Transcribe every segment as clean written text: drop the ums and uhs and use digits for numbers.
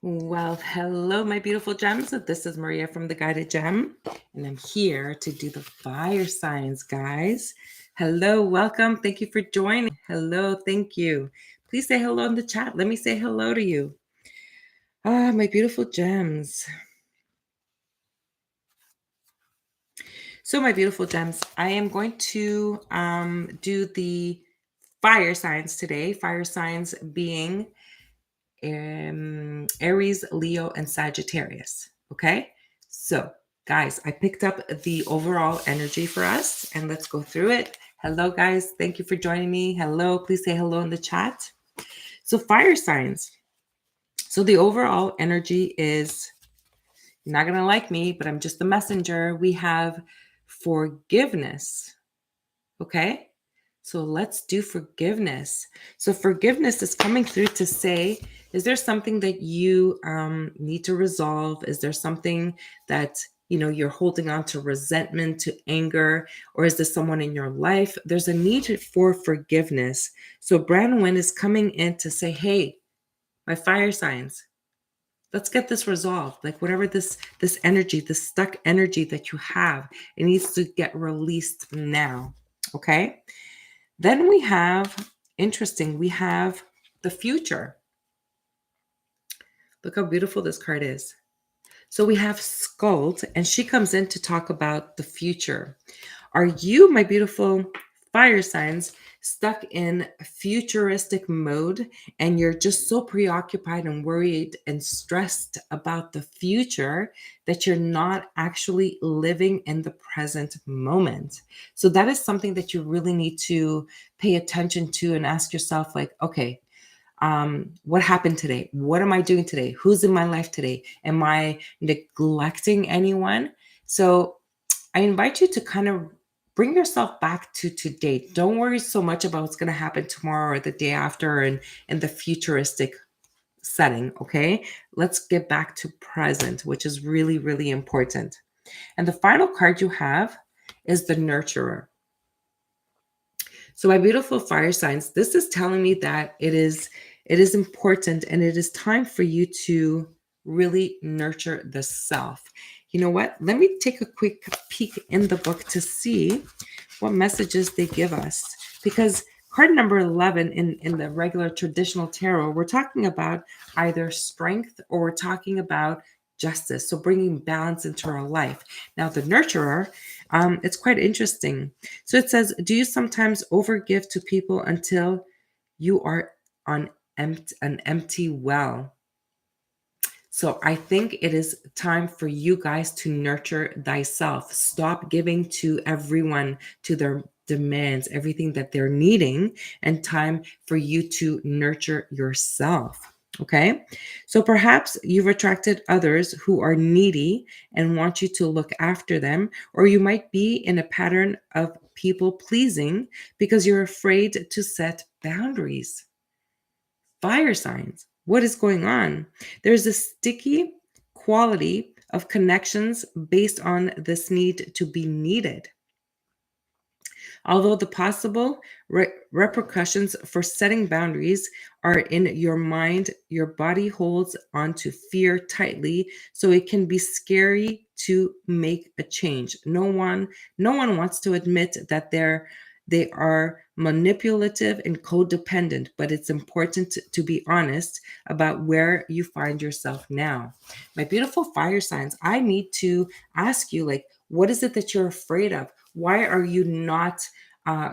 Well, hello, my beautiful gems. This is Maria from the Guided Gem, and I'm here to do the fire signs, guys. Hello, welcome. Thank you for joining. Hello, thank you. Please say hello in the chat. Let me say hello to you. My beautiful gems. So, my beautiful gems, I am going to do the fire signs today. Fire signs being Aries, Leo, and Sagittarius. Okay. So, guys, I picked up the overall energy for us and let's go through it. Hello, guys. Thank you for joining me. Hello. Please say hello in the chat. So, fire signs. So, the overall energy is, you're not going to like me, but I'm just the messenger. We have forgiveness. Okay. So let's do forgiveness. So forgiveness is coming through to say, is there something that you need to resolve? Is there something that you're holding on to, resentment, to anger, or is this someone in your life? There's a need for forgiveness. So Branwyn is coming in to say, hey, my fire signs, let's get this resolved. Like whatever this energy, this stuck energy that you have, it needs to get released now. Okay. Then we have, interesting, we have the future. Look how beautiful this card is. So we have Skuld, and she comes in to talk about the future. Are you, my beautiful fire signs, stuck in futuristic mode and you're just so preoccupied and worried and stressed about the future that you're not actually living in the present moment? So that is something that you really need to pay attention to and ask yourself, like, okay, what happened today? What am I doing today? Who's in my life today? Am I neglecting anyone? So I invite you to kind of bring yourself back to today. Don't worry so much about what's going to happen tomorrow or the day after and in the futuristic setting. Okay. Let's get back to present, which is really, really important. And the final card you have is the nurturer. So my beautiful fire signs, this is telling me that it is important and it is time for you to really nurture the self. You know what? Let me take a quick peek in the book to see what messages they give us. Because card number 11 in the regular traditional tarot, we're talking about either strength or we're talking about justice. So bringing balance into our life. Now, the nurturer, it's quite interesting. So it says, do you sometimes overgive to people until you are on an empty well? So I think it is time for you guys to nurture thyself. Stop giving to everyone, to their demands, everything that they're needing, and time for you to nurture yourself. Okay. So perhaps you've attracted others who are needy and want you to look after them, or you might be in a pattern of people pleasing because you're afraid to set boundaries. Fire signs. What is going on? There's a sticky quality of connections based on this need to be needed. Although the possible repercussions for setting boundaries are in your mind, your body holds onto fear tightly, so it can be scary to make a change. No one wants to admit that they are manipulative and codependent, but it's important to be honest about where you find yourself now. My beautiful fire signs, I need to ask you, like, what is it that you're afraid of? Why are you not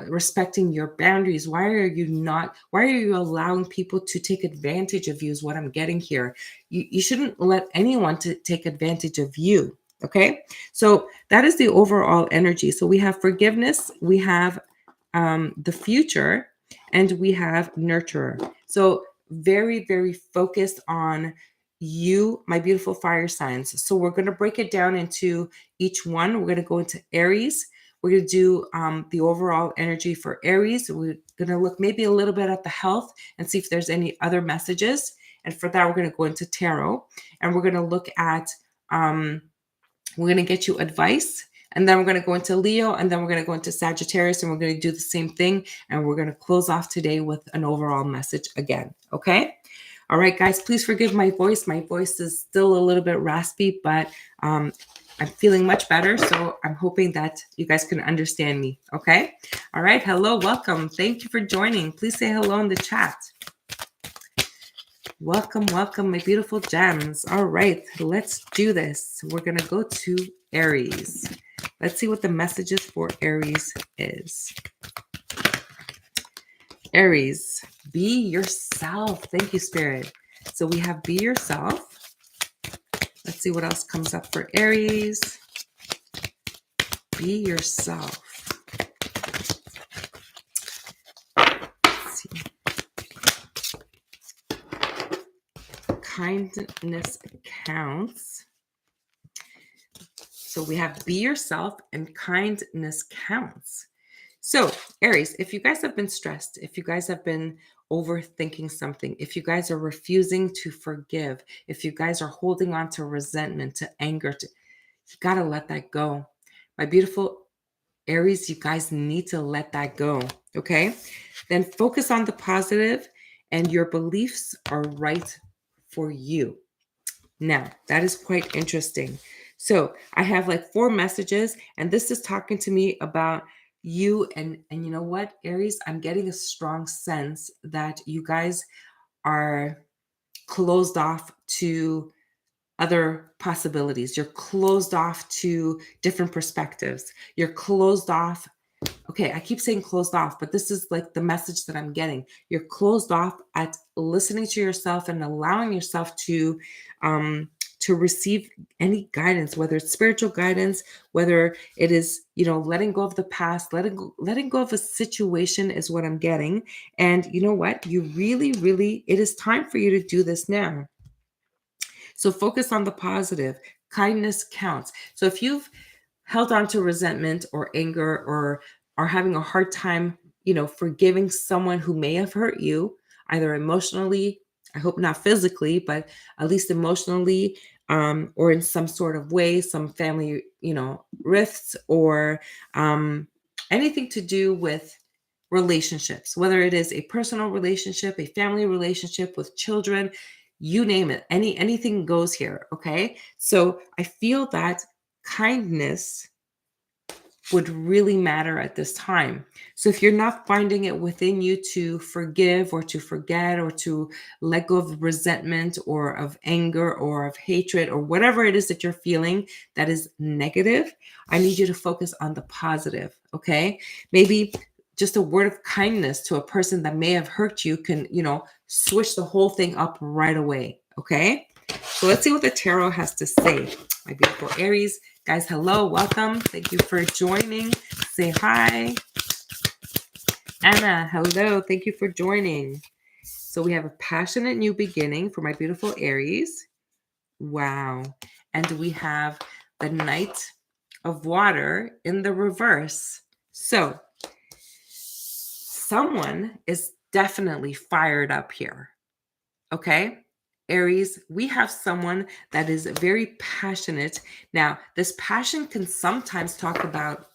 respecting your boundaries? Why are you allowing people to take advantage of you is what I'm getting here. You shouldn't let anyone to take advantage of you. Okay. So that is the overall energy. So we have forgiveness, we have the future, and we have nurturer. So very, very focused on you, my beautiful fire signs. So we're going to break it down into each one. We're going to go into Aries. We're going to do the overall energy for Aries. We're going to look maybe a little bit at the health and see if there's any other messages. And for that, we're going to go into tarot, and we're going to look at, we're going to get you advice. And then we're going to go into Leo, and then we're going to go into Sagittarius, and we're going to do the same thing. And we're going to close off today with an overall message again. Okay. All right, guys, please forgive my voice. My voice is still a little bit raspy, but I'm feeling much better. So I'm hoping that you guys can understand me. Okay. All right. Hello. Welcome. Thank you for joining. Please say hello in the chat. Welcome, welcome, my beautiful gems. All right, let's do this. We're going to go to Aries. Let's see what the messages for Aries is. Aries, be yourself. Thank you, Spirit. So we have be yourself. Let's see what else comes up for Aries. Be yourself. Let's see. Kindness counts. So we have be yourself and kindness counts. So Aries, if you guys have been stressed, if you guys have been overthinking something, if you guys are refusing to forgive, if you guys are holding on to resentment, to anger, you got to let that go. My beautiful Aries, you guys need to let that go. Okay. Then focus on the positive, and your beliefs are right for you. Now, that is quite interesting. So I have like 4 messages, and this is talking to me about you. And you know what, Aries, I'm getting a strong sense that you guys are closed off to other possibilities. You're closed off to different perspectives. You're closed off. Okay, I keep saying closed off, but this is like the message that I'm getting. You're closed off at listening to yourself and allowing yourself to receive any guidance, whether it's spiritual guidance, whether it is, letting go of the past, letting go of a situation is what I'm getting. And you know what? You really, really, it is time for you to do this now. So focus on the positive. Kindness counts. So if you've held on to resentment or anger, or are having a hard time, forgiving someone who may have hurt you, either emotionally, I hope not physically, but at least emotionally, or in some sort of way, some family, rifts, or anything to do with relationships, whether it is a personal relationship, a family relationship with children, you name it, anything goes here. Okay. So I feel that kindness would really matter at this time. So if you're not finding it within you to forgive or to forget or to let go of resentment or of anger or of hatred or whatever it is that you're feeling that is negative, I need you to focus on the positive. Okay. Maybe just a word of kindness to a person that may have hurt you can, switch the whole thing up right away. Okay. So let's see what the tarot has to say. My beautiful Aries. Guys, hello, welcome. Thank you for joining. Say hi. Anna, hello. Thank you for joining. So we have a passionate new beginning for my beautiful Aries. Wow. And we have the Knight of Water in the reverse. So someone is definitely fired up here. Okay. Aries, we have someone that is very passionate. Now, this passion can sometimes talk about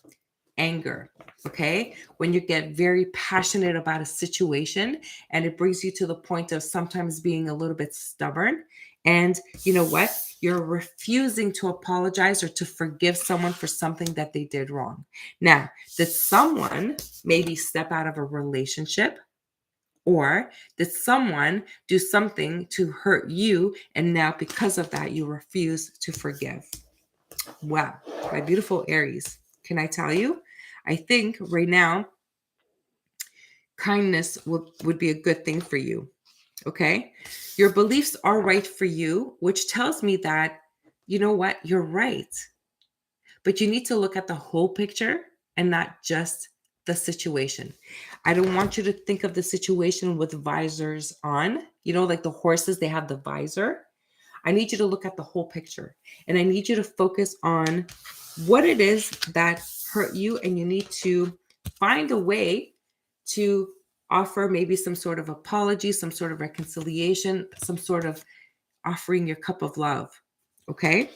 anger, okay? When you get very passionate about a situation and it brings you to the point of sometimes being a little bit stubborn. And you know what? You're refusing to apologize or to forgive someone for something that they did wrong. Now, did someone maybe step out of a relationship? Or did someone do something to hurt you, and now because of that, you refuse to forgive? Wow, my beautiful Aries, can I tell you? I think right now, kindness would be a good thing for you, okay? Your beliefs are right for you, which tells me that, you know what, you're right. But you need to look at the whole picture and not just the situation. I don't want you to think of the situation with visors on, like the horses, they have the visor. I need you to look at the whole picture, and I need you to focus on what it is that hurt you. And you need to find a way to offer maybe some sort of apology, some sort of reconciliation, some sort of offering your cup of love. Okay.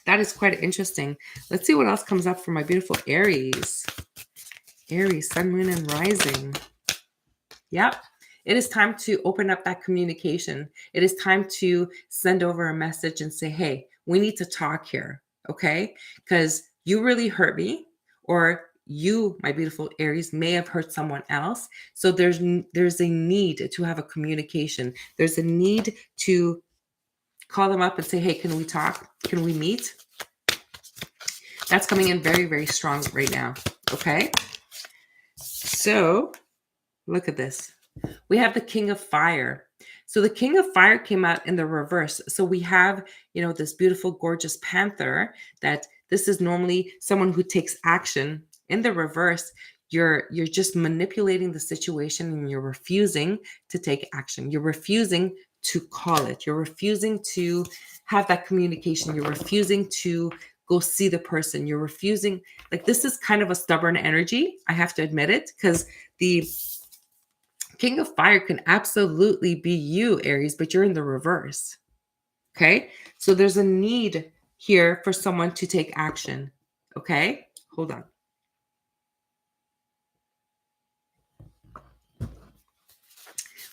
That is quite interesting. Let's see what else comes up for my beautiful Aries. Aries, sun, moon, and rising. Yep. It is time to open up that communication. It is time to send over a message and say, hey, we need to talk here, okay? Because you really hurt me, or you, my beautiful Aries, may have hurt someone else. So there's a need to have a communication. There's a need to call them up and say, hey, can we talk? Can we meet? That's coming in very, very strong right now, okay? So look at this. We have the King of Fire. So the King of Fire came out in the reverse. So we have, this beautiful, gorgeous panther, that this is normally someone who takes action. In the reverse, you're just manipulating the situation, and you're refusing to take action. You're refusing to call it. You're refusing to have that communication. You're refusing to go see the person. You're refusing. Like, this is kind of a stubborn energy. I have to admit it, because the King of Fire can absolutely be you, Aries, but you're in the reverse. Okay? So there's a need here for someone to take action. Okay? Hold on.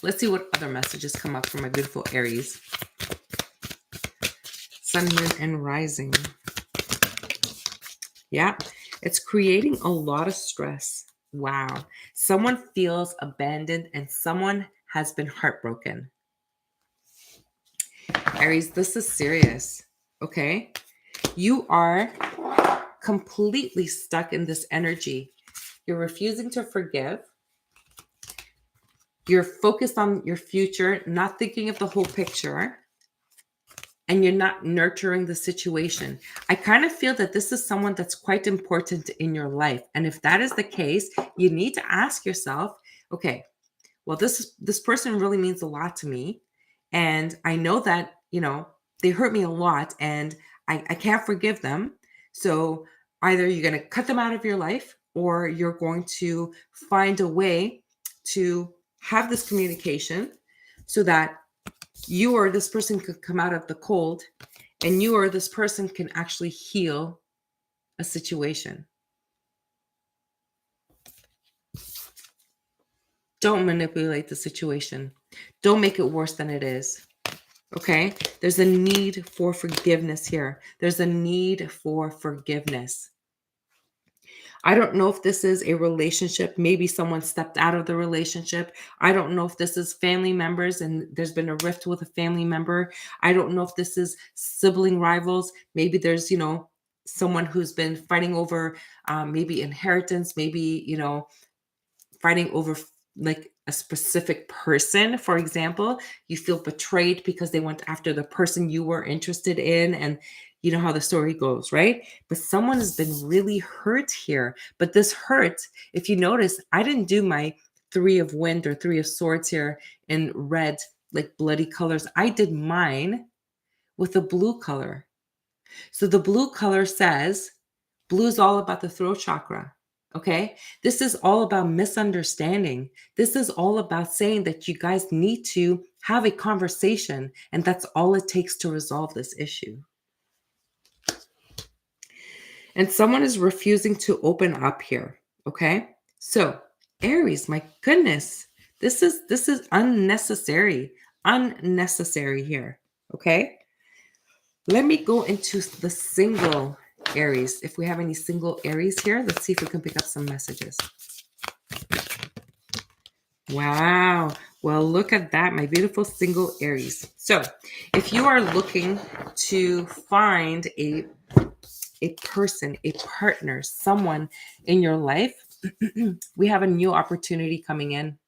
Let's see what other messages come up for my beautiful Aries. Sun, Moon, and Rising. Yeah, it's creating a lot of stress. Wow. Someone feels abandoned and someone has been heartbroken. Aries, this is serious. Okay? You are completely stuck in this energy. You're refusing to forgive. You're focused on your future, not thinking of the whole picture, and you're not nurturing the situation. I kind of feel that this is someone that's quite important in your life. And if that is the case, you need to ask yourself, okay, well, this person really means a lot to me. And I know that, they hurt me a lot, and I can't forgive them. So either you're going to cut them out of your life, or you're going to find a way to have this communication so that you or this person could come out of the cold, and you or this person can actually heal a situation. Don't manipulate the situation. Don't make it worse than it is. Okay? There's a need for forgiveness here. There's a need for forgiveness. I don't know if this is a relationship. Maybe someone stepped out of the relationship. I don't know if this is family members and there's been a rift with a family member. I don't know if this is sibling rivals. Maybe there's, someone who's been fighting over maybe inheritance, maybe, fighting over like a specific person. For example, you feel betrayed because they went after the person you were interested in, and you know how the story goes, right? But someone has been really hurt here. But this hurt, if you notice, I didn't do my 3 of Wind or 3 of Swords here in red, like bloody colors. I did mine with a blue color. So the blue color says, blue is all about the throat chakra. Okay. This is all about misunderstanding. This is all about saying that you guys need to have a conversation, and that's all it takes to resolve this issue. And someone is refusing to open up here. Okay. So Aries, my goodness, this is unnecessary here. Okay. Let me go into the single Aries. If we have any single Aries here, let's see if we can pick up some messages. Wow. Well, look at that, my beautiful single Aries. So if you are looking to find a person, a partner, someone in your life, we have a new opportunity coming in.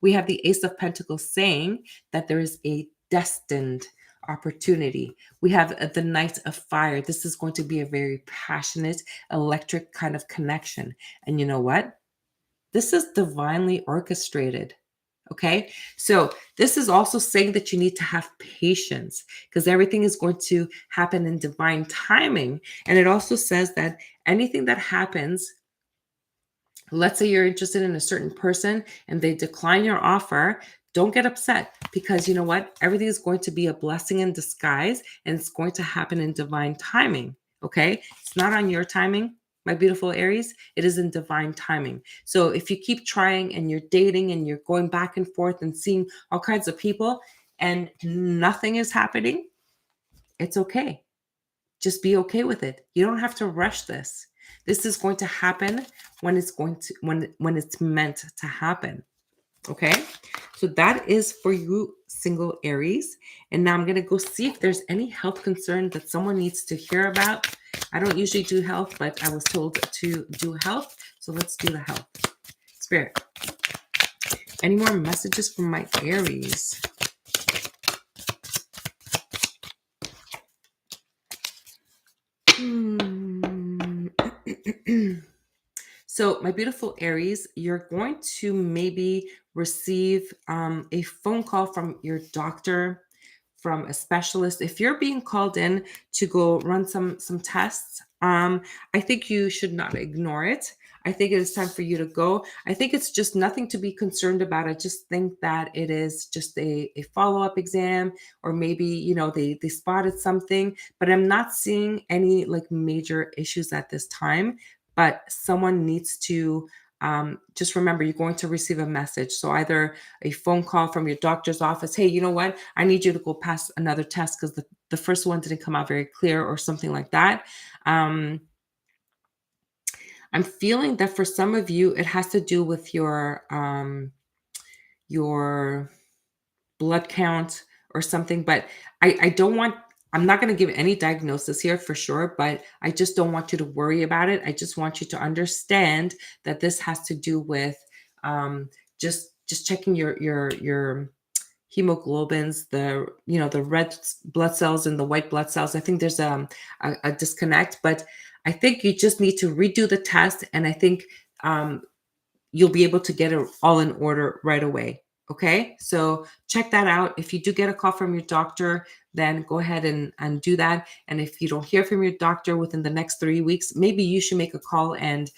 We have the Ace of Pentacles saying that there is a destined opportunity. We have the Knight of Fire. This is going to be a very passionate, electric kind of connection. And you know what? This is divinely orchestrated. Okay. So this is also saying that you need to have patience, because everything is going to happen in divine timing. And it also says that anything that happens, let's say you're interested in a certain person and they decline your offer, don't get upset, because you know what? Everything is going to be a blessing in disguise, and it's going to happen in divine timing. Okay. It's not on your timing. my beautiful Aries, it is in divine timing. So if you keep trying and you're dating and you're going back and forth and seeing all kinds of people and nothing is happening, it's okay. Just be okay with it. You don't have to rush this. This is going to happen when when it's meant to happen. Okay? So that is for you single Aries. And now I'm going to go see if there's any health concern that someone needs to hear about. I don't usually do health, but I was told to do health. So let's do the health. Spirit, any more messages from my Aries? So my beautiful Aries, you're going to maybe receive a phone call from your doctor, from a specialist. If you're being called in to go run some tests, I think you should not ignore it. I think it is time for you to go. I think it's just nothing to be concerned about. I just think that it is just a follow-up exam, or maybe, they spotted something, but I'm not seeing any like major issues at this time. But someone needs to just remember, you're going to receive a message. So either a phone call from your doctor's office, hey, you know what? I need you to go pass another test because the first one didn't come out very clear, or something like that. I'm feeling that for some of you, it has to do with your blood count or something, but I'm not going to give any diagnosis here for sure, but I just don't want you to worry about it. I just want you to understand that this has to do with just checking your hemoglobins, the red blood cells and the white blood cells. I think there's a disconnect, but I think you just need to redo the test, and I think you'll be able to get it all in order right away. Okay, so check that out. If you do get a call from your doctor, then go ahead and do that. And if you don't hear from your doctor within the next 3 weeks, maybe you should make a call and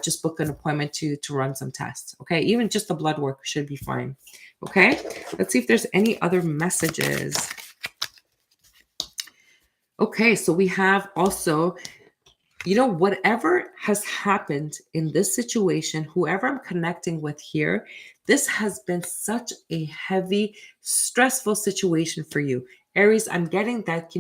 just book an appointment to run some tests. Okay, even just the blood work should be fine. Okay, let's see if there's any other messages. Okay, so we have also, whatever has happened in this situation, whoever I'm connecting with here, this has been such a heavy, stressful situation for you. Aries, I'm getting that,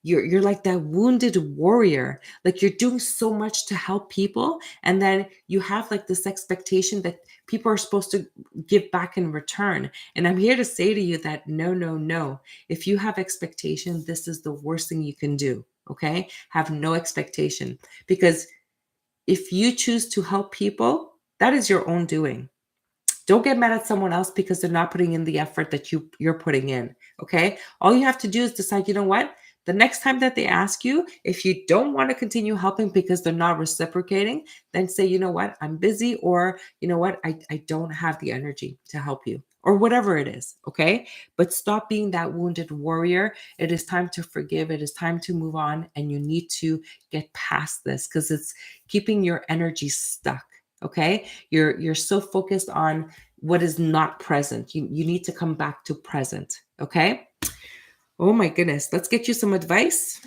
you're like that wounded warrior. Like you're doing so much to help people. And then you have like this expectation that people are supposed to give back in return. And I'm here to say to you that no, no, no. If you have expectation, this is the worst thing you can do. Okay? Have no expectation, because if you choose to help people, that is your own doing. Don't get mad at someone else because they're not putting in the effort that you're putting in. Okay? All you have to do is decide, you know what? The next time that they ask you, if you don't want to continue helping because they're not reciprocating, then say, you know what? I'm busy, or you know what? I don't have the energy to help you, or whatever it is. Okay? But stop being that wounded warrior. It is time to forgive. It is time to move on, and you need to get past this because it's keeping your energy stuck. Okay? You're so focused on what is not present. You need to come back to present. Okay? Oh my goodness. Let's get you some advice.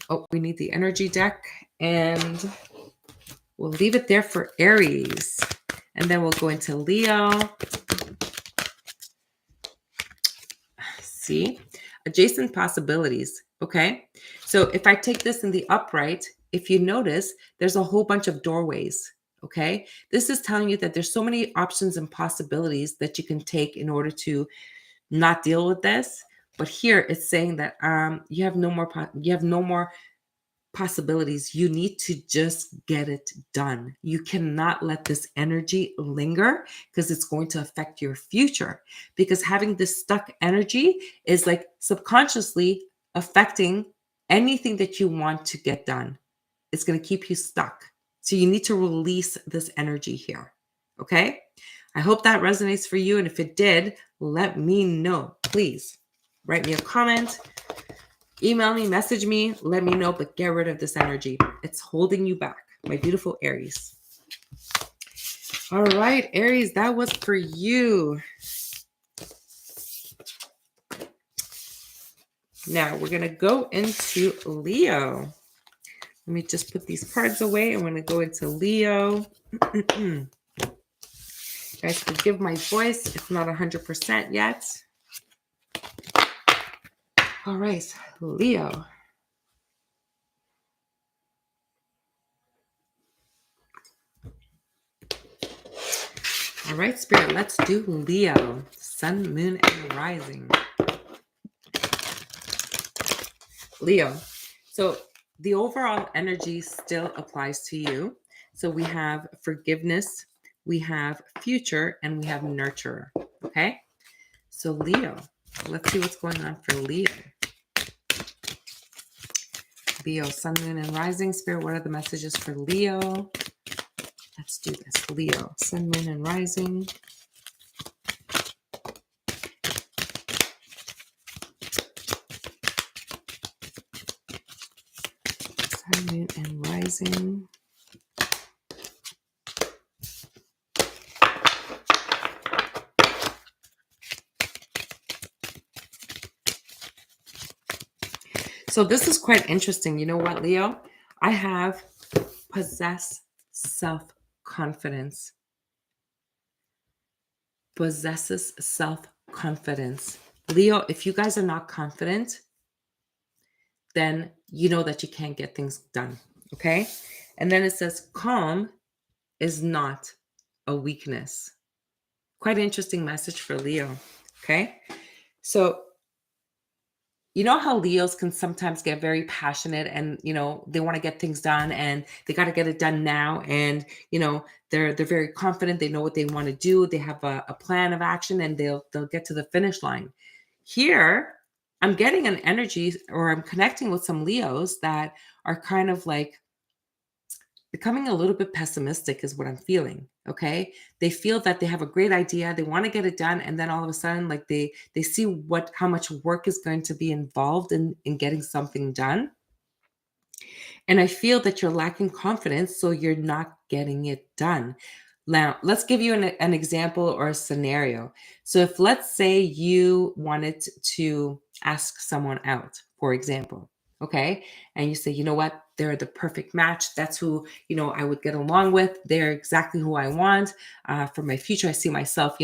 Oh, we need the energy deck, and we'll leave it there for Aries. And then we'll go into Leo. See? Adjacent possibilities. Okay? So if I take this in the upright, if you notice, there's a whole bunch of doorways. Okay? This is telling you that there's so many options and possibilities that you can take in order to not deal with this. But here it's saying that you have no more possibilities. You need to just get it done. You cannot let this energy linger because it's going to affect your future. Because having this stuck energy is like subconsciously affecting anything that you want to get done. It's going to keep you stuck. So you need to release this energy here. Okay? I hope that resonates for you. And if it did, let me know. Please write me a comment, email me, message me, let me know, but get rid of this energy. It's holding you back, my beautiful Aries. All right, Aries, that was for you. Now we're going to go into Leo. Let me just put these cards away. I'm going to go into Leo. Guys, forgive my voice. It's not 100% yet. All right, Leo. All right, Spirit, let's do Leo. Sun, Moon, and Rising. Leo. So the overall energy still applies to you. So we have forgiveness, we have future, and we have nurturer. Okay? So Leo, let's see what's going on for Leo. Leo, Sun, Moon, and Rising. Spirit, what are the messages for Leo? Let's do this. Leo, Sun, Moon, and Rising. Sun, Moon, and Rising. So this is quite interesting. You know what, Leo? I have possess self-confidence. Possesses self-confidence. Leo, if you guys are not confident, then you know that you can't get things done. Okay? And then it says calm is not a weakness. Quite an interesting message for Leo. Okay? So you know how Leos can sometimes get very passionate and, they want to get things done and they got to get it done now. And, they're very confident. They know what they want to do. They have a plan of action and they'll get to the finish line. Here, I'm getting an energy, or I'm connecting with some Leos that are kind of like becoming a little bit pessimistic is what I'm feeling. Okay. They feel that they have a great idea. They want to get it done. And then all of a sudden, like they see how much work is going to be involved in getting something done. And I feel that you're lacking confidence. So you're not getting it done. Now, let's give you an example or a scenario. So if, let's say, you wanted to ask someone out, for example, okay, and you say, you know what, they're the perfect match. That's who, I would get along with. They're exactly who I want for my future. I see myself,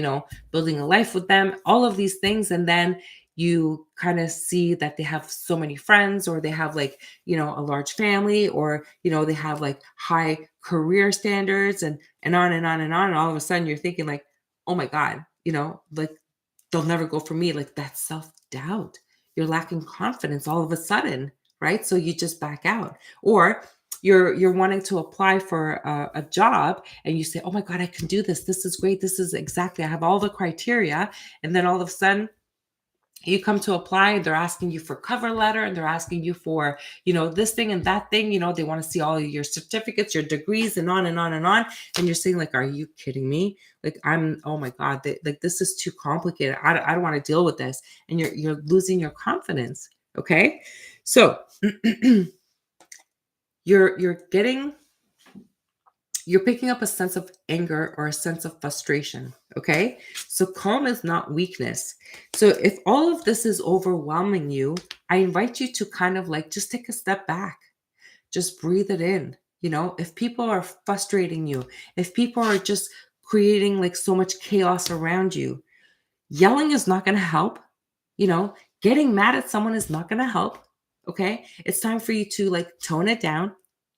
building a life with them, all of these things. And then you kind of see that they have so many friends, or they have like, a large family, or, they have like high career standards and on and on and on. And all of a sudden you're thinking like, oh my God, like they'll never go for me. Like that's self-doubt. You're lacking confidence all of a sudden, right? So you just back out. Or you're wanting to apply for a job and you say, oh my God, I can do this. This is great. This is exactly, I have all the criteria. And then all of a sudden you come to apply and they're asking you for cover letter and they're asking you for, this thing and that thing, they want to see all of your certificates, your degrees, and on and on and on. And you're saying like, are you kidding me? Like, oh my God, like this is too complicated. I don't want to deal with this. And you're losing your confidence. Okay. So you're picking up a sense of anger or a sense of frustration, okay? So calm is not weakness. So if all of this is overwhelming you, I invite you to kind of like just take a step back. Just breathe it in. If people are frustrating you, if people are just creating like so much chaos around you, yelling is not going to help. Getting mad at someone is not going to help, okay? It's time for you to like tone it down,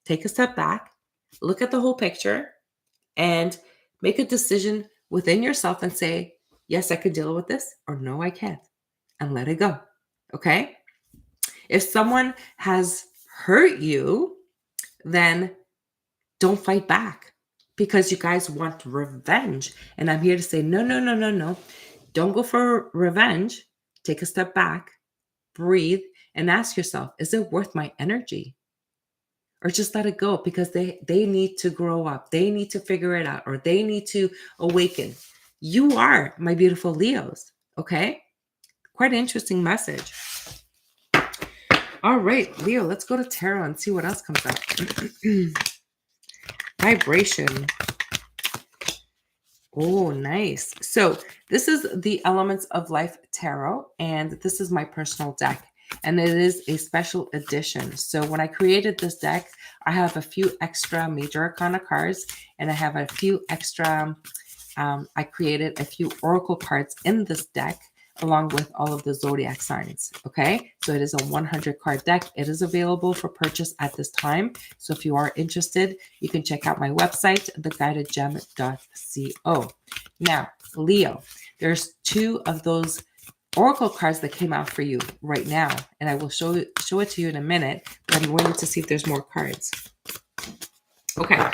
take a step back, look at the whole picture, and make a decision within yourself and say, yes, I can deal with this, or no, I can't, and let it go. Okay? If someone has hurt you, then don't fight back because you guys want revenge. And I'm here to say, no. Don't go for revenge. Take a step back, breathe, and ask yourself, is it worth my energy? Or just let it go because they need to grow up. They need to figure it out, or they need to awaken. You are my beautiful Leos. Okay. Quite an interesting message. All right, Leo, let's go to tarot and see what else comes up. Vibration. Oh, nice. So this is the Elements of Life Tarot, and this is my personal deck. And it is a special edition. So when I created this deck, I have a few extra major arcana cards, and I have a few extra, I created a few oracle cards in this deck along with all of the zodiac signs. Okay, so it is a 100 card deck. It is available for purchase at this time. So if you are interested, you can check out my website, theguidedgem.co. Now, Leo, there's 2 of those oracle cards that came out for you right now, and I will show it to you in a minute, but I'm waiting to see if there's more cards. Okay,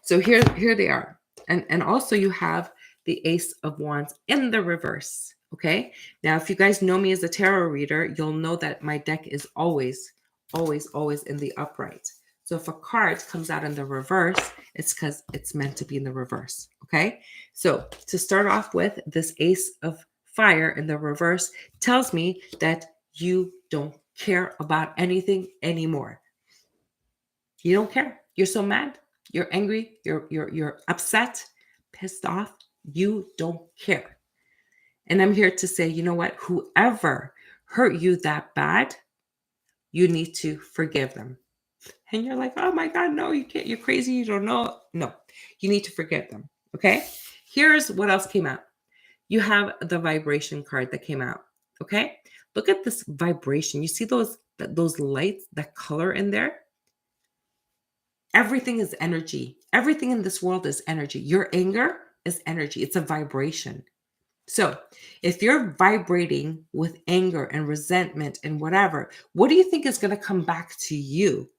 so here they are. And also you have the Ace of Wands in the reverse. Okay, now if you guys know me as a tarot reader, you'll know that my deck is always in the upright. So if a card comes out in the reverse, it's because it's meant to be in the reverse. Okay, so to start off with, this Ace of Fire in the reverse tells me that you don't care about anything anymore. You don't care. You're so mad. You're angry. You're upset, pissed off. You don't care. And I'm here to say, you know what? Whoever hurt you that bad, you need to forgive them. And you're like, oh my God, no, you can't. You're crazy. You don't know. No, you need to forgive them. Okay. Here's what else came out. You have the vibration card that came out. Okay. Look at this vibration. You see those lights, that color in there? Everything is energy. Everything in this world is energy. Your anger is energy. It's a vibration. So if you're vibrating with anger and resentment and whatever, what do you think is going to come back to you?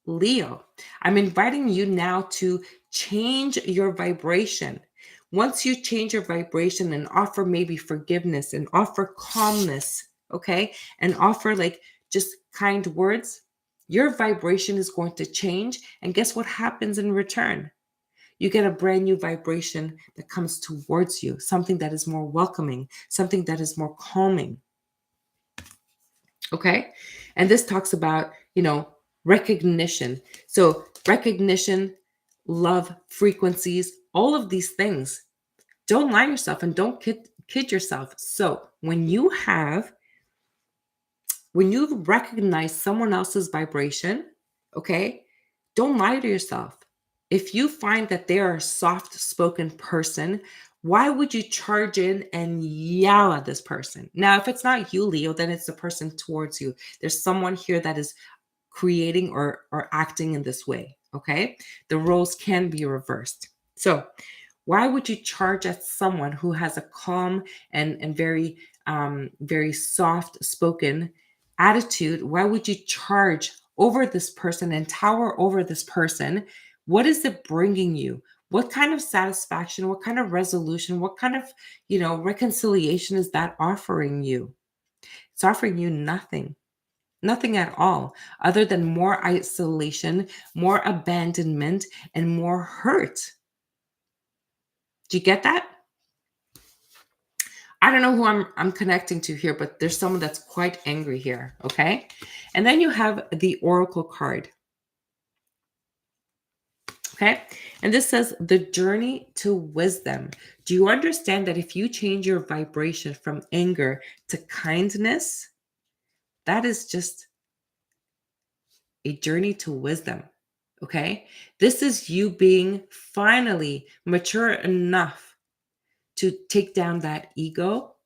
Leo, I'm inviting you now to change your vibration. Once you change your vibration and offer maybe forgiveness and offer calmness, okay, and offer like just kind words, your vibration is going to change. And guess what happens in return? You get a brand new vibration that comes towards you, something that is more welcoming, something that is more calming. Okay. And this talks about, recognition. So recognition, love, frequencies, all of these things. Don't lie yourself and don't kid yourself. So when you recognize someone else's vibration, okay, don't lie to yourself. If you find that they are a soft-spoken person, why would you charge in and yell at this person? Now, if it's not you, Leo, then it's the person towards you. There's someone here that is creating or acting in this way, okay? The roles can be reversed. So why would you charge at someone who has a calm and very, very soft-spoken attitude? Why would you charge over this person and tower over this person? What is it bringing you? What kind of satisfaction, what kind of resolution, what kind of, reconciliation is that offering you? It's offering you nothing at all, other than more isolation, more abandonment, and more hurt. Do you get that? I don't know who I'm connecting to here, but there's someone that's quite angry here, okay? And then you have the Oracle card. Okay. And this says the journey to wisdom. Do you understand that if you change your vibration from anger to kindness, that is just a journey to wisdom? Okay. This is you being finally mature enough to take down that ego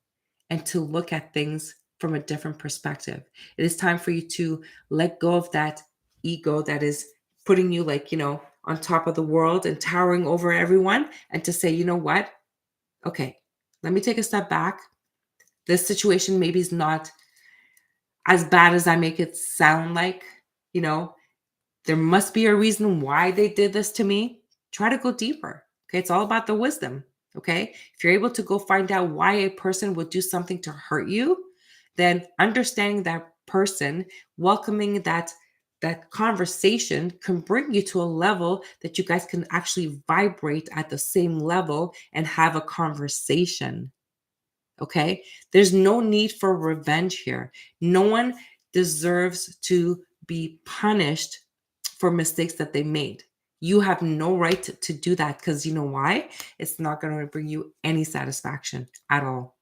and to look at things from a different perspective. It is time for you to let go of that ego that is putting you on top of the world and towering over everyone, and to say, you know what? Okay, let me take a step back. This situation maybe is not as bad as I make it sound like. There must be a reason why they did this to me. Try to go deeper. Okay, it's all about the wisdom. Okay, if you're able to go find out why a person would do something to hurt you, then understanding that person, welcoming that conversation can bring you to a level that you guys can actually vibrate at the same level and have a conversation. Okay, there's no need for revenge here. No one deserves to be punished for mistakes that they made. You have no right to do that, because you know why? It's not going to bring you any satisfaction at all.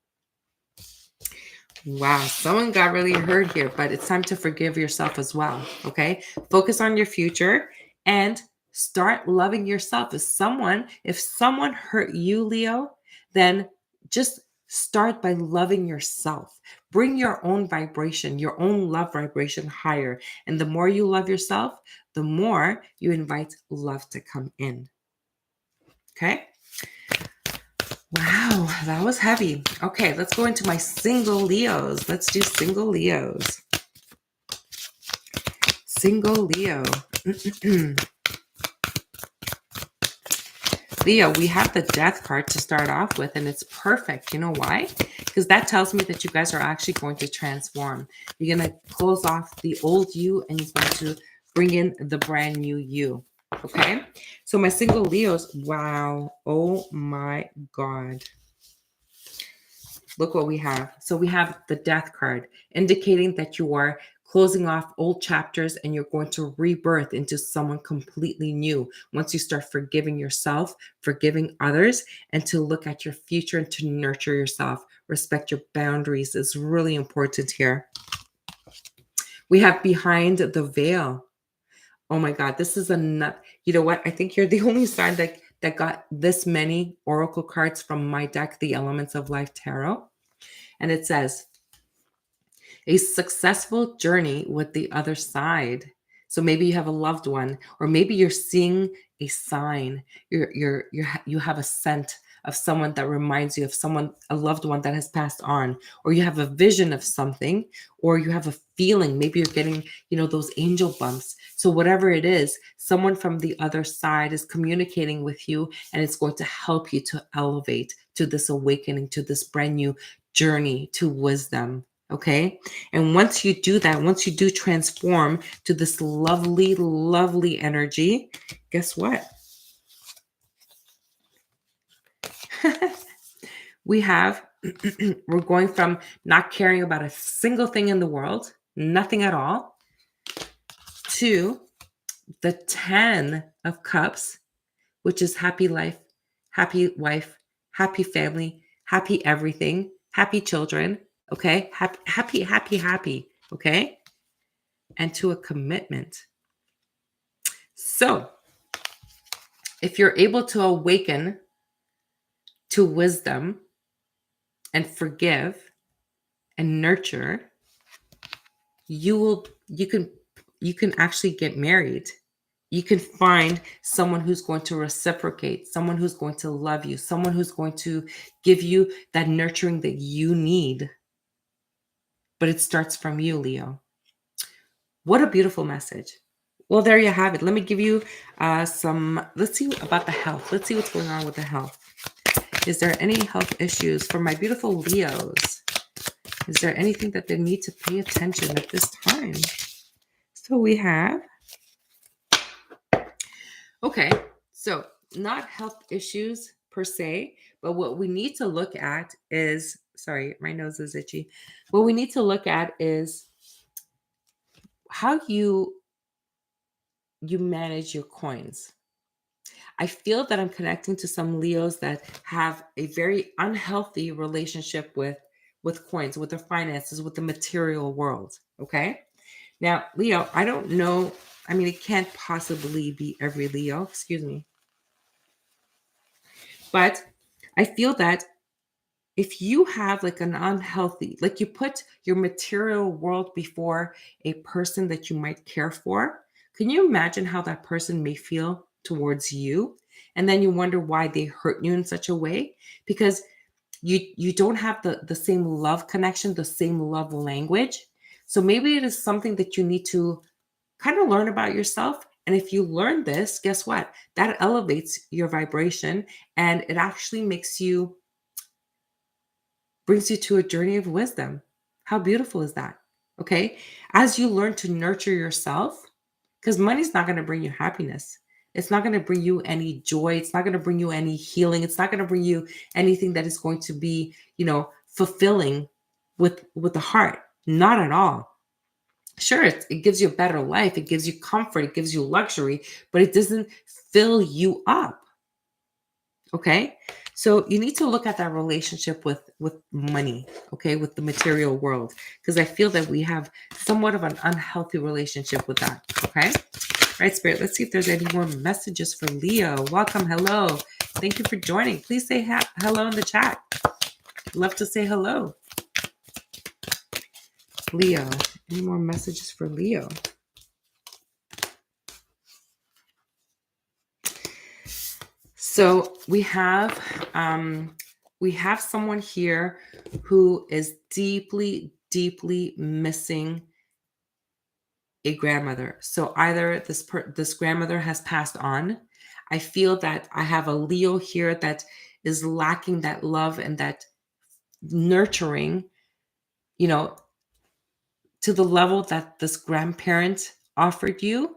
Wow, someone got really hurt here, but it's time to forgive yourself as well. Okay. Focus on your future and start loving yourself. If someone hurt you, Leo, then just start by loving yourself. Bring your own vibration, your own love vibration higher. And the more you love yourself, the more you invite love to come in. Okay. Wow, that was heavy. Okay, let's go into my single Leos. Let's do single Leos. Single Leo. Leo, we have the death card to start off with, and it's perfect. You know why? Because that tells me that you guys are actually going to transform. You're going to close off the old you, and you're going to bring in the brand new you. Okay? So my single Leos, wow. Oh my God. Look what we have. So we have the death card, indicating that you are closing off old chapters and you're going to rebirth into someone completely new once you start forgiving yourself, forgiving others, and to look at your future and to nurture yourself. Respect your boundaries is really important here. We have behind the veil. Oh my God, this is a nut. You know what? I think you're the only sign that got this many oracle cards from my deck, the Elements of Life Tarot. And it says, a successful journey with the other side. So maybe you have a loved one, or maybe you're seeing a sign. You have a scent of someone that reminds you of someone, a loved one that has passed on, or you have a vision of something, or you have a feeling. Maybe you're getting, those angel bumps. So whatever it is, someone from the other side is communicating with you, and it's going to help you to elevate to this awakening, to this brand new journey to wisdom. Okay. And once you do that, once you do transform to this lovely, lovely energy, guess what? We're going from not caring about a single thing in the world, nothing at all, to the 10 of Cups, which is happy life, happy wife, happy family, happy everything, happy children. Okay. Happy. Okay. And to a commitment. So if you're able to awaken to wisdom and forgive and nurture, you can actually get married. You can find someone who's going to reciprocate, someone who's going to love you, someone who's going to give you that nurturing that you need. But it starts from you, Leo. What a beautiful message. Well, there you have it. Let me give you let's see about the health. Let's see what's going on with the health. Is there any health issues for my beautiful Leos? Is there anything that they need to pay attention at this time? So we have, okay, so not health issues per se, but what we need to look at is, sorry, my nose is itchy. What we need to look at is how you manage your coins. I feel that I'm connecting to some Leos that have a very unhealthy relationship with coins, with their finances, with the material world. Okay. Now, Leo, I don't know. I mean, it can't possibly be every Leo, excuse me. But I feel that if you have like an unhealthy, like you put your material world before a person that you might care for, can you imagine how that person may feel towards you? And then you wonder why they hurt you in such a way, because you don't have the same love connection, the same love language. So maybe it is something that you need to kind of learn about yourself. And if you learn this, guess what? That elevates your vibration, and it actually brings you to a journey of wisdom. How beautiful is that? Okay. As you learn to nurture yourself, because money's not going to bring you happiness. It's not going to bring you any joy. It's not going to bring you any healing. It's not going to bring you anything that is going to be, fulfilling with the heart. Not at all. Sure, it gives you a better life. It gives you comfort. It gives you luxury, but it doesn't fill you up. Okay. So you need to look at that relationship with money, okay, with the material world, because I feel that we have somewhat of an unhealthy relationship with that, okay? All right, Spirit, let's see if there's any more messages for Leo. Welcome, hello. Thank you for joining. Please say hello in the chat. Love to say hello. Leo, any more messages for Leo? So we have someone here who is deeply, deeply missing a grandmother. So either this grandmother has passed on. I feel that I have a Leo here that is lacking that love and that nurturing, you know, to the level that this grandparent offered you.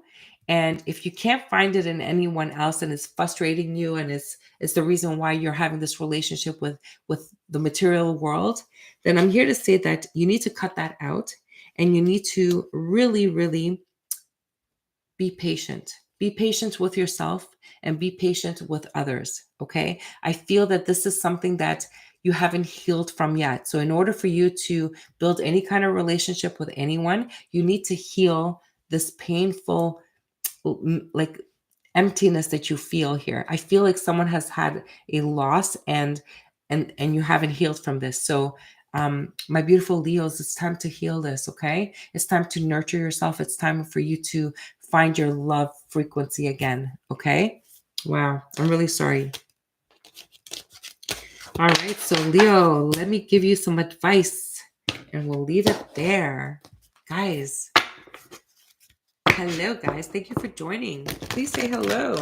And if you can't find it in anyone else and it's frustrating you and it's the reason why you're having this relationship with the material world, then I'm here to say that you need to cut that out and you need to really, really be patient. Be patient with yourself and be patient with others. Okay. I feel that this is something that you haven't healed from yet. So, in order for you to build any kind of relationship with anyone, you need to heal this painful, like, emptiness that you feel here. I feel like someone has had a loss and you haven't healed from this. So, my beautiful Leos, it's time to heal this. Okay. It's time to nurture yourself. It's time for you to find your love frequency again. Okay. Wow. I'm really sorry. All right. So Leo, let me give you some advice and we'll leave it there. Guys. Hello, guys. Thank you for joining. Please say hello.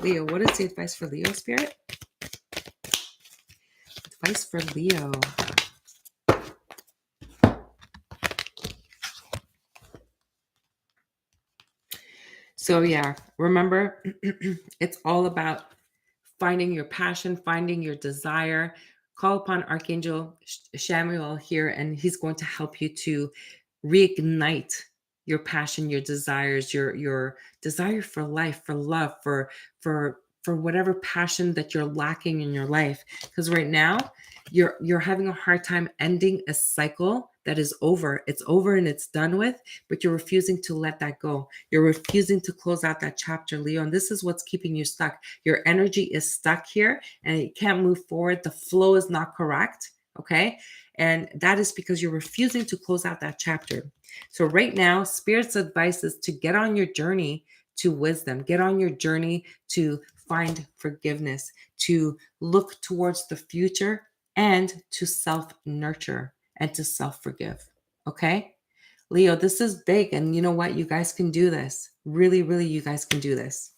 Leo, what is the advice for Leo, Spirit? Advice for Leo. So yeah, remember, it's all about finding your passion, finding your desire. Call upon Archangel Samuel here, and he's going to help you to reignite your passion, your desires, your desire for life, for love, for whatever passion that you're lacking in your life. Because right now, you're having a hard time ending a cycle that is over. It's over and it's done with, but you're refusing to let that go. You're refusing to close out that chapter, Leo. And this is what's keeping you stuck. Your energy is stuck here and it can't move forward. The flow is not correct. Okay. And that is because you're refusing to close out that chapter. So right now, Spirit's advice is to get on your journey to wisdom, get on your journey to find forgiveness, to look towards the future and to self-nurture and to self-forgive. Okay? Leo, this is big. And you know what? You guys can do this. Really, really, you guys can do this.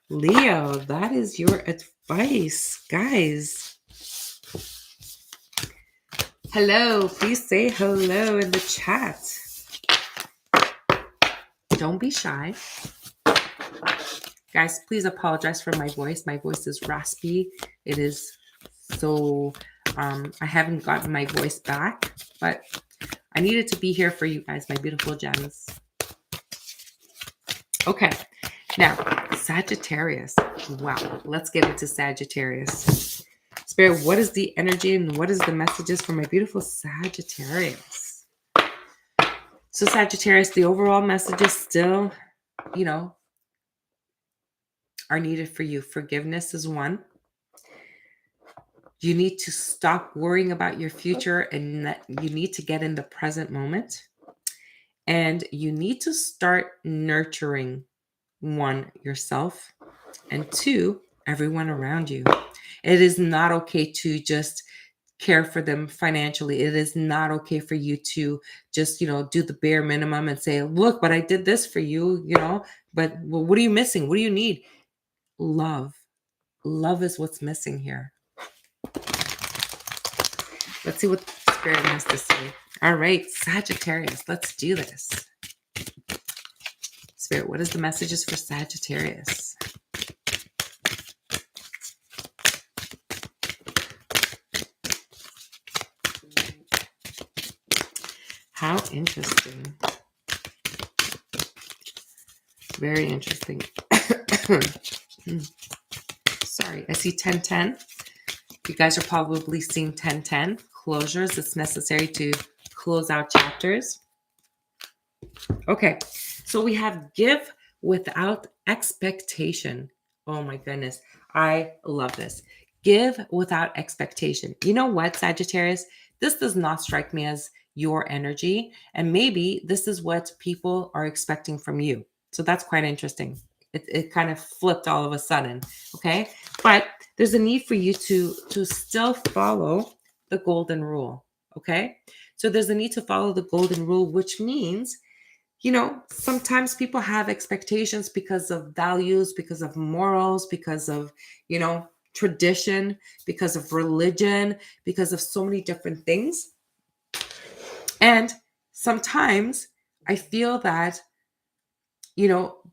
Leo, that is your advice, guys. Hello, please say hello in the chat. Don't be shy. Guys, please apologize for my voice. My voice is raspy. It is so, I haven't gotten my voice back, but I needed to be here for you guys, my beautiful gems. Okay, now, Sagittarius. Wow, let's get into Sagittarius. Spirit, what is the energy and what is the messages for my beautiful Sagittarius? So Sagittarius, the overall messages still, are needed for you. Forgiveness is one. You need to stop worrying about your future and you need to get in the present moment. And you need to start nurturing, one, yourself, and two, everyone around you. It is not okay to just care for them financially. It is not okay for you to just, do the bare minimum and say, look, but I did this for you, but what are you missing? What do you need? Love. Love is what's missing here. Let's see what Spirit has to say. All right, Sagittarius, let's do this. Spirit, what is the messages for Sagittarius? How interesting. Very interesting. sorry, I see 1010. You guys are probably seeing 1010 closures. It's necessary to close out chapters. Okay, so we have give without expectation. Oh my goodness, I love this. Give without expectation. You know what, Sagittarius? This does not strike me as your energy, and maybe this is what people are expecting from you. So that's quite interesting. It kind of flipped all of a sudden, okay? But there's a need for you to still follow the golden rule, okay? So there's a need to follow the golden rule, which means sometimes people have expectations because of values, because of morals, because of, tradition, because of religion, because of so many different things. And sometimes I feel that,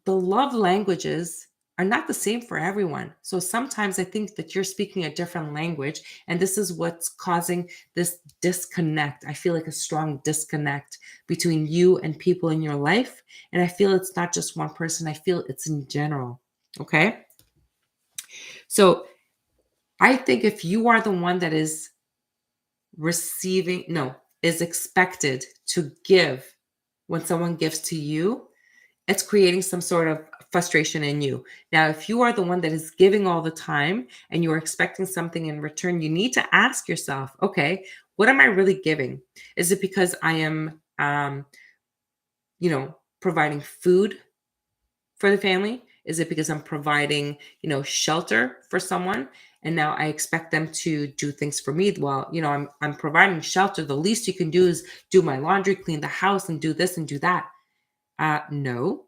the love languages are not the same for everyone. So sometimes I think that you're speaking a different language, and this is what's causing this disconnect. I feel like a strong disconnect between you and people in your life. And I feel it's not just one person, I feel it's in general. Okay. So I think if you are the one that is is expected to give when someone gives to you, it's creating some sort of frustration in you. Now, if you are the one that is giving all the time and you're expecting something in return, you need to ask yourself, okay, what am I really giving? Is it because I am, providing food for the family? Is it because I'm providing, shelter for someone? And now I expect them to do things for me. Well, I'm providing shelter. The least you can do is do my laundry, clean the house, and do this and do that. No.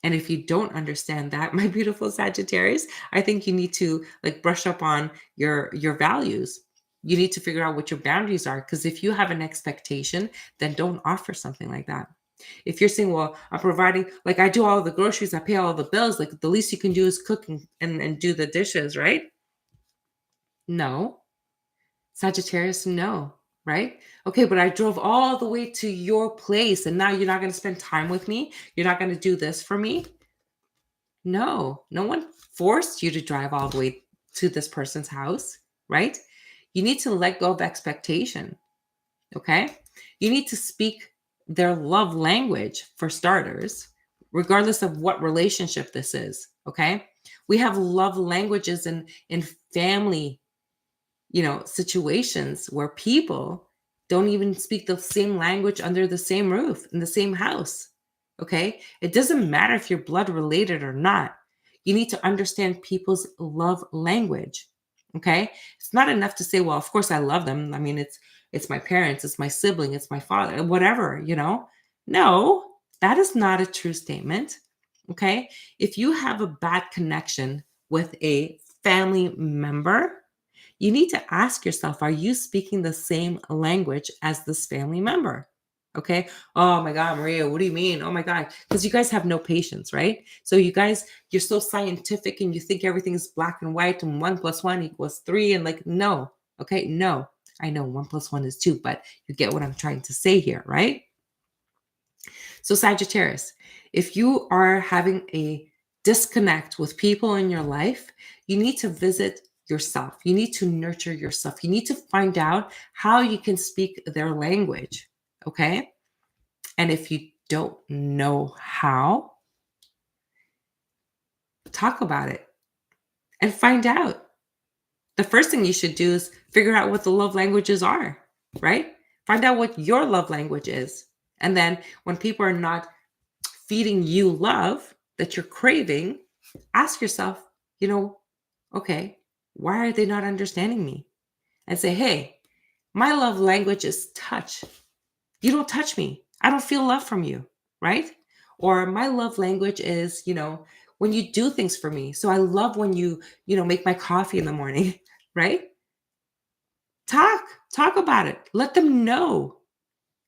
And if you don't understand that, my beautiful Sagittarius, I think you need to brush up on your values. You need to figure out what your boundaries are. Because if you have an expectation, then don't offer something like that. If you're saying, well, I'm providing, I do all the groceries, I pay all the bills, the least you can do is cook and do the dishes, right? No. Sagittarius, no. Right? Okay, but I drove all the way to your place and now you're not going to spend time with me? You're not going to do this for me? No one forced you to drive all the way to this person's house, right? You need to let go of expectation, okay? You need to speak their love language for starters, regardless of what relationship this is, okay? We have love languages in family, situations where people don't even speak the same language under the same roof in the same house. Okay. It doesn't matter if you're blood related or not. You need to understand people's love language. Okay. It's not enough to say, well, of course I love them. I mean, it's my parents, it's my sibling, it's my father, whatever, No, that is not a true statement. Okay. If you have a bad connection with a family member, you need to ask yourself, are you speaking the same language as this family member? Okay. Oh my God, Maria, what do you mean? Oh my God. Because you guys have no patience, right? So you're so scientific and you think everything is black and white and 1 + 1 = 3. And no. Okay. No, I know 1 + 1 is 2, but you get what I'm trying to say here, right? So Sagittarius, if you are having a disconnect with people in your life, you need to visit yourself. You need to nurture yourself. You need to find out how you can speak their language. Okay. And if you don't know how, talk about it and find out. The first thing you should do is figure out what the love languages are, right? Find out what your love language is. And then when people are not feeding you love that you're craving, ask yourself, okay, why are they not understanding me? And say, hey, my love language is touch. You don't touch me. I don't feel love from you, right? Or my love language is, when you do things for me. So I love when you, make my coffee in the morning, right? Talk about it. Let them know.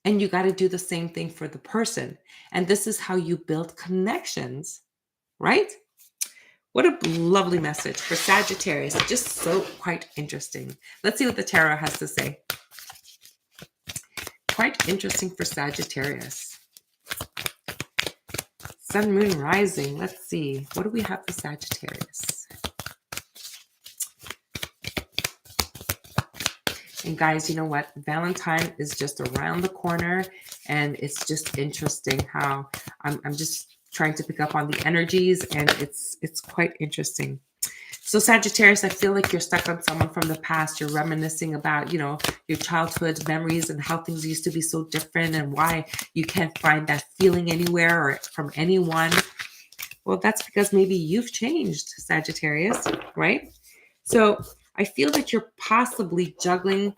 And you got to do the same thing for the person. And this is how you build connections, right? What a lovely message for Sagittarius. Just so quite interesting. Let's see what the tarot has to say. Quite interesting for Sagittarius. Sun, moon, rising. Let's see. What do we have for Sagittarius? And guys, you know what? Valentine is just around the corner, and it's just interesting how I'm just trying to pick up on the energies, and it's quite interesting. So Sagittarius, I feel like you're stuck on someone from the past. You're reminiscing about, your childhood memories and how things used to be so different and why you can't find that feeling anywhere or from anyone. Well, that's because maybe you've changed, Sagittarius, right? So I feel that you're possibly juggling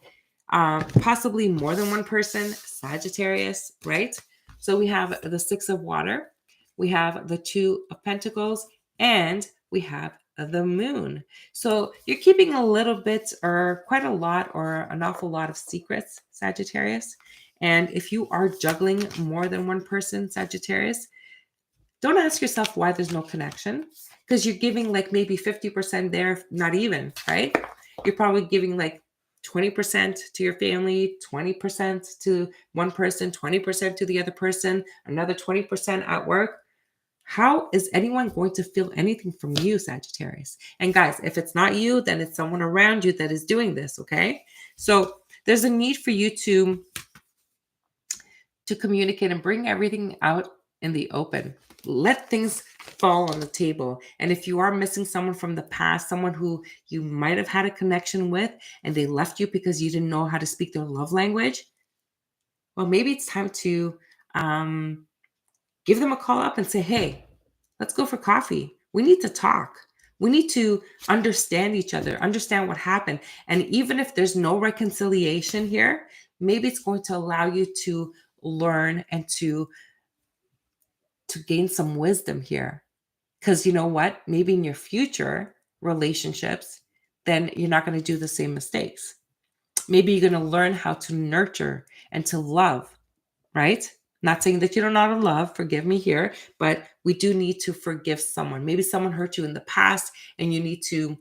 possibly more than one person, Sagittarius, right? So we have the Six of Water, we have the Two of Pentacles, and we have the Moon. So you're keeping a little bit or quite a lot or an awful lot of secrets, Sagittarius. And if you are juggling more than one person, Sagittarius, don't ask yourself why there's no connection, because you're giving like maybe 50% there, not even, right? You're probably giving like 20% to your family, 20% to one person, 20% to the other person, another 20% at work. How is anyone going to feel anything from you, Sagittarius? And guys, if it's not you, then it's someone around you that is doing this, okay? So there's a need for you to communicate and bring everything out in the open. Let things fall on the table. And if you are missing someone from the past, someone who you might have had a connection with and they left you because you didn't know how to speak their love language, well, maybe it's time to give them a call up and say, hey, let's go for coffee. We need to talk. We need to understand each other, understand what happened. And even if there's no reconciliation here, maybe it's going to allow you to learn and to gain some wisdom here. Because you know what? Maybe in your future relationships, then you're not going to do the same mistakes. Maybe you're going to learn how to nurture and to love, right? Not saying that you don't know how to love, forgive me here, but we do need to forgive someone. Maybe someone hurt you in the past and you need to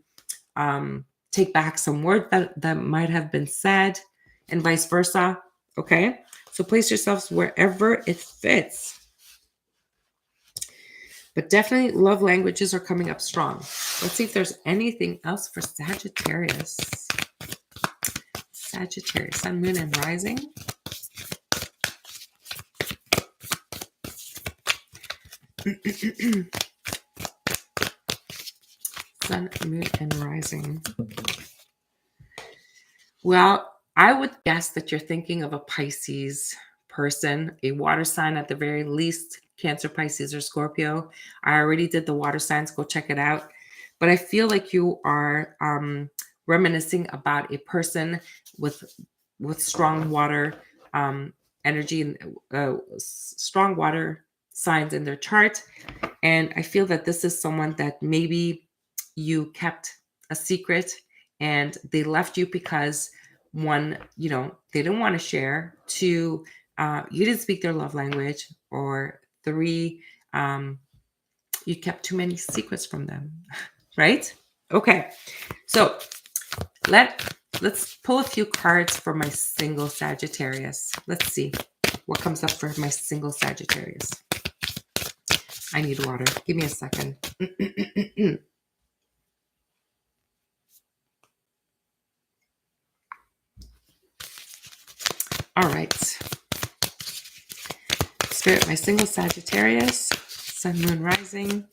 take back some word that might have been said and vice versa. Okay. So place yourselves wherever it fits. But definitely love languages are coming up strong. Let's see if there's anything else for Sagittarius. Sagittarius, Sun, Moon, and Rising. Sun, Moon, and Rising. Well, I would guess that you're thinking of a Pisces person, a water sign at the very least, Cancer, Pisces, or Scorpio. I already did the water signs. Go check it out. But I feel like you are reminiscing about a person with strong water energy and strong water signs in their chart. And I feel that this is someone that maybe you kept a secret and they left you because one, they didn't want to share. Two, you didn't speak their love language. Or three, you kept too many secrets from them, right? Okay, so let's pull a few cards for my single Sagittarius. Let's see what comes up for my single Sagittarius. I need water. Give me a second. All right. Spirit, my single Sagittarius, Sun, Moon, Rising.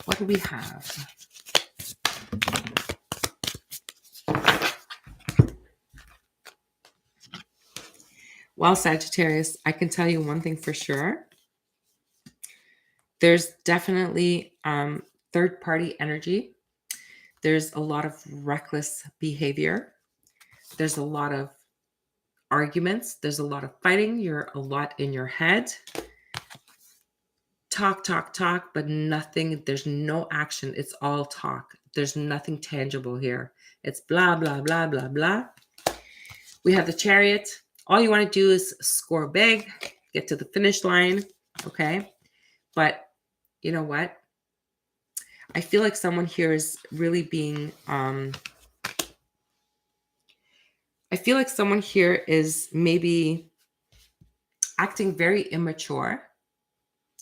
What do we have? Well, Sagittarius, I can tell you one thing for sure. There's definitely third-party energy. There's a lot of reckless behavior. There's a lot of arguments. There's a lot of fighting. You're a lot in your head. Talk, but nothing. There's no action. It's all talk. There's nothing tangible here. It's blah, blah, blah, blah, blah. We have the Chariot. All you want to do is score big, get to the finish line, okay? But you know what? I feel like someone here is really being, I feel like someone here is maybe acting very immature,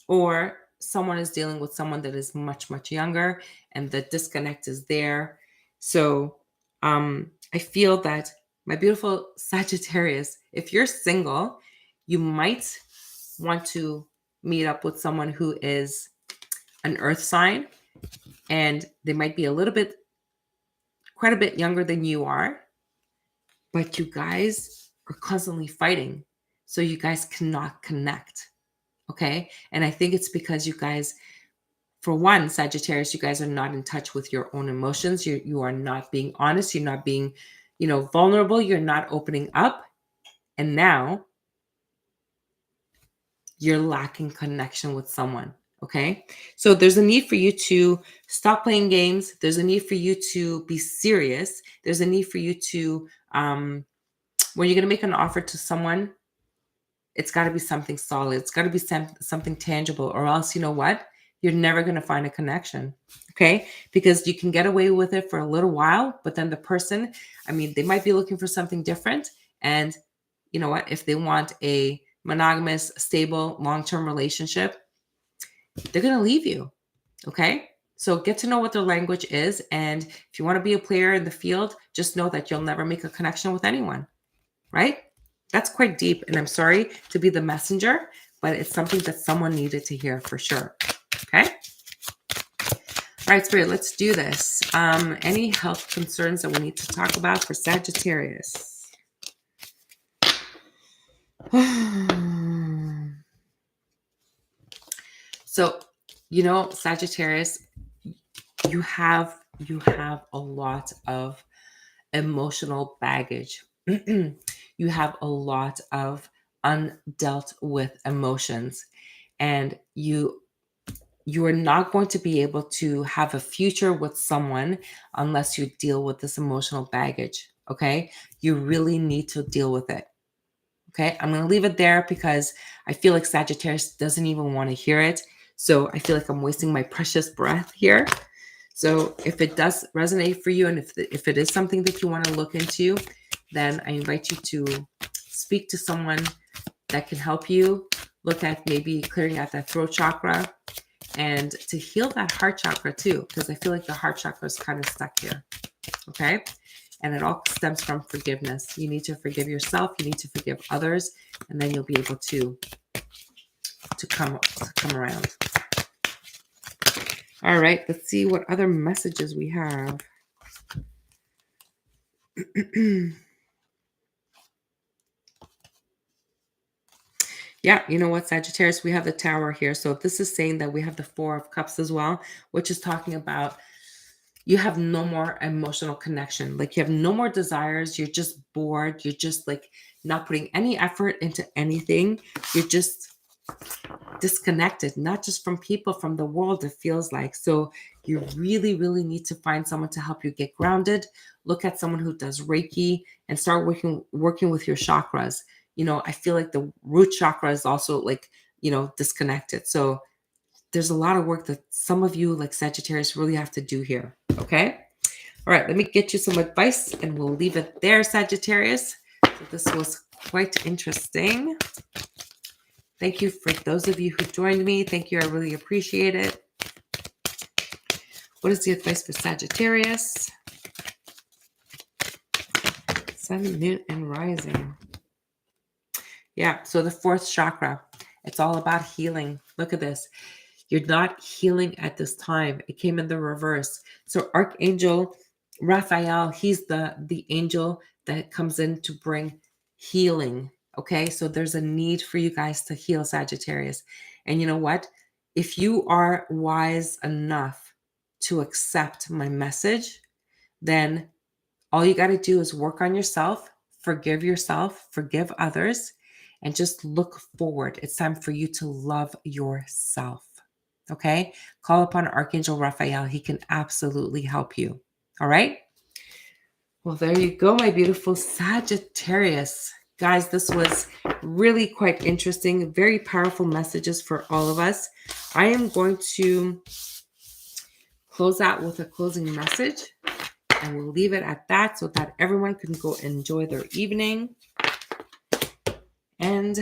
or someone is dealing with someone that is much, much younger, and the disconnect is there. So I feel that my beautiful Sagittarius, if you're single, you might want to meet up with someone who is an earth sign, and they might be quite a bit younger than you are, but you guys are constantly fighting. So you guys cannot connect. Okay. And I think it's because you guys, for one, Sagittarius, you guys are not in touch with your own emotions. You are not being honest. You're not being, vulnerable. You're not opening up. And now you're lacking connection with someone. Okay. So there's a need for you to stop playing games. There's a need for you to be serious. There's a need for you to, when you're going to make an offer to someone, it's got to be something solid. It's got to be something tangible, or else, you know what? You're never going to find a connection. Okay. Because you can get away with it for a little while, but then the person, they might be looking for something different. And you know what? If they want a monogamous, stable, long-term relationship, they're going to leave you. Okay. So get to know what their language is. And if you want to be a player in the field, just know that you'll never make a connection with anyone. Right? That's quite deep. And I'm sorry to be the messenger, but it's something that someone needed to hear for sure. Okay. All right, Spirit, let's do this. Any health concerns that we need to talk about for Sagittarius? So, Sagittarius, you have a lot of emotional baggage. You have a lot of undealt with emotions, and you are not going to be able to have a future with someone unless you deal with this emotional baggage. Okay. You really need to deal with it. Okay. I'm going to leave it there because I feel like Sagittarius doesn't even want to hear it. So I feel like I'm wasting my precious breath here. So if it does resonate for you, and if it is something that you want to look into, then I invite you to speak to someone that can help you look at maybe clearing out that throat chakra and to heal that heart chakra too, because I feel like the heart chakra is kind of stuck here. Okay. And it all stems from forgiveness. You need to forgive yourself. You need to forgive others, and then you'll be able to come around. All right, let's see what other messages we have. Yeah, you know what, Sagittarius, we have the Tower here. So this is saying that we have the Four of Cups as well, which is talking about you have no more emotional connection. Like you have no more desires. You're just bored. You're just like not putting any effort into anything. You're just disconnected, not just from people, from the world, it feels like. So you really, really need to find someone to help you get grounded. Look at someone who does Reiki and start working with your chakras. I feel like the root chakra is also like, disconnected. So there's a lot of work that some of you like Sagittarius really have to do here. Okay. All right. Let me get you some advice and we'll leave it there, Sagittarius. So this was quite interesting. Thank you for those of you who joined me. Thank you. I really appreciate it. What is the advice for Sagittarius? Sun, Moon, and Rising. Yeah. So the fourth chakra, it's all about healing. Look at this. You're not healing at this time. It came in the reverse. So Archangel Raphael, he's the angel that comes in to bring healing. Okay, so there's a need for you guys to heal, Sagittarius. And you know what? If you are wise enough to accept my message, then all you got to do is work on yourself, forgive others, and just look forward. It's time for you to love yourself. Okay? Call upon Archangel Raphael. He can absolutely help you. All right? Well, there you go, my beautiful Sagittarius. Guys, this was really quite interesting. Very powerful messages for all of us. I am going to close out with a closing message, and we'll leave it at that so that everyone can go enjoy their evening. And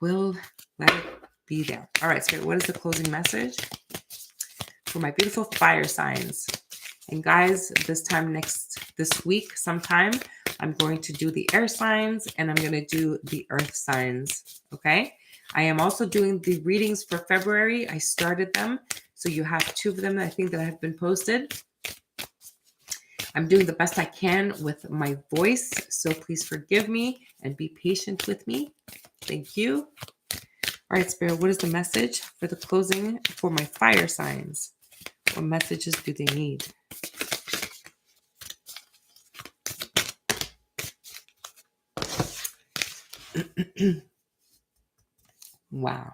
we'll let it be there. All right, Spirit, what is the closing message for my beautiful fire signs? And guys, this week sometime, I'm going to do the air signs and I'm going to do the earth signs. Okay. I am also doing the readings for February. I started them. So you have 2 of them, I think, that have been posted. I'm doing the best I can with my voice. So please forgive me and be patient with me. Thank you. All right, Spirit, what is the message for the closing for my fire signs? What messages do they need? Wow.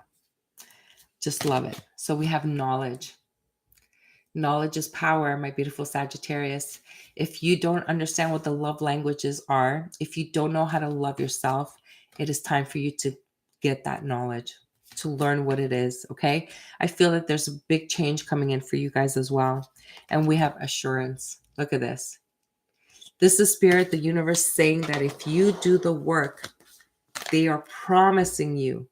Just love it. So we have knowledge. Knowledge is power, my beautiful Sagittarius. If you don't understand what the love languages are, if you don't know how to love yourself, it is time for you to get that knowledge, to learn what it is, okay? I feel that there's a big change coming in for you guys as well. And we have assurance. Look at this. This is Spirit, the universe saying that if you do the work, they are promising you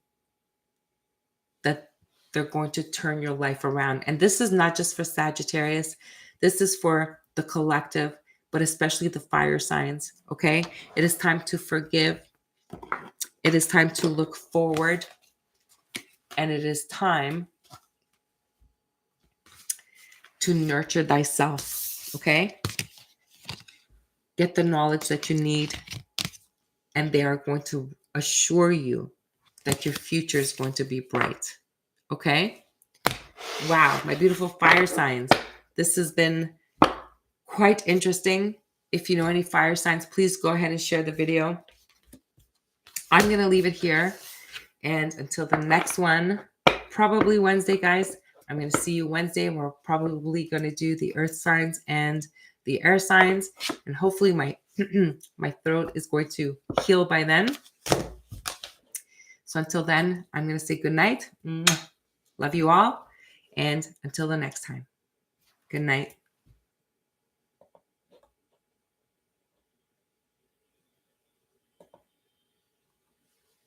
that they're going to turn your life around. And this is not just for Sagittarius. This is for the collective, but especially the fire signs, okay? It is time to forgive. It is time to look forward. And it is time to nurture thyself, okay? Get the knowledge that you need, and they are going to assure you that your future is going to be bright, okay? Wow, my beautiful fire signs. This has been quite interesting. If you know any fire signs, please go ahead and share the video. I'm going to leave it here. And until the next one, probably Wednesday, guys, I'm going to see you Wednesday. And we're probably going to do the earth signs and the air signs. And hopefully my my throat is going to heal by then. So until then, I'm going to say good night. Love you all. And until the next time, good night.